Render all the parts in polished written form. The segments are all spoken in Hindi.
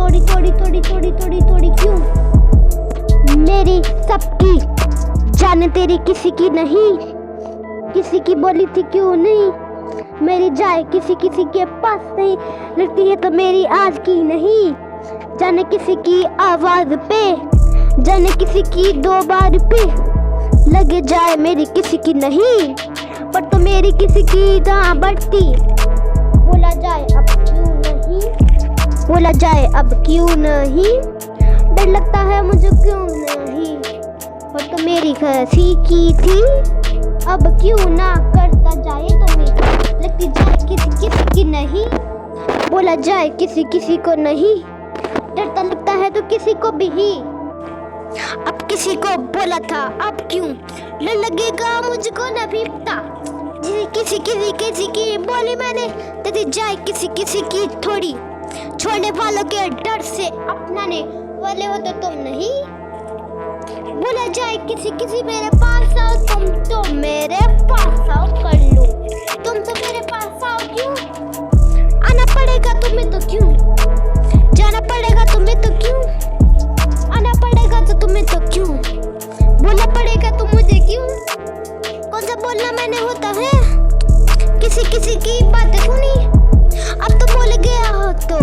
तोड़ी तोड़ी तोड़ी तोड़ी तोड़ी तोड़ी क्यों? मेरी सबकी जान तेरी किसी की नहीं, किसी की बोली थी क्यों नहीं, मेरी जाए किसी किसी के पास नहीं, लगती है तो मेरी आज की नहीं। जाने किसी की आवाज पे, जाने किसी की दो बार पे, लगे जाए मेरी किसी की नहीं, पर तो मेरी किसी की जहाँ बढ़ती। बोला जाए अब क्यों नहीं, बोला जाए अब क्यों नहीं, डर लगता है मुझे क्यों नहीं, पर तो मेरी किसी की थी, अब क्यों ना करता जाए तो मेरी लगती जाए किसी किसी की नहीं। बोला जाए किसी किसी को नहीं, डरता लगता है तो किसी को भी ही। अब किसी को बोला था अब क्यों डर लगेगा मुझको न भी पता, किसी किसी किसी की बोली मैंने तेरी जाए किसी किसी की थोड़ी, छोड़ने वालों के डर से अपनाने वाले हो तो तुम नहीं। बोला जाए किसी किसी मेरे पास आओ, तुम तो मेरे पास आओ कर लो, तुम तो मेरे पास आओ क्यों, आना पड़ेगा तुम्हें तो क्यों, जाना पड़ेगा तुम्हें तो क्यों, आना पड़ेगा तो तुम्हें तो क्यों, बोलना पड़ेगा तो मुझे क्यों, कौन सा बोलना मैंने होता है, किसी किसी की बातें सुनी, अब तो बोल गया हो तो।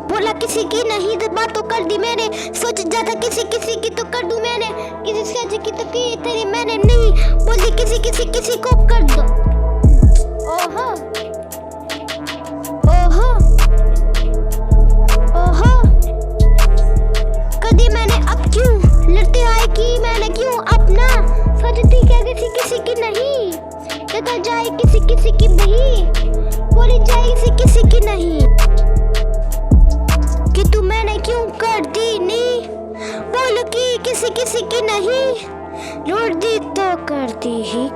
बोला किसी की नहीं तो बात तो कर दी मैंने, सोच जाता किसी किसी की तो कर दूं मैंने, किसी से की तो की तेरी मैंने नहीं, बोली किसी किसी किसी को कर दो। ओहो ओहो ओहो, कदी मैंने अब क्यों लड़ते आए कि मैंने क्यों अपना, सोचती क्या किसी किसी की नहीं, कहता जाए किसी किसी की भी, बोली जाए किसी किसी की नहीं, कि तू मैंने क्यों कर दी नहीं, बोल कि किसी किसी की नहीं, रोड दी तो कर दी ही।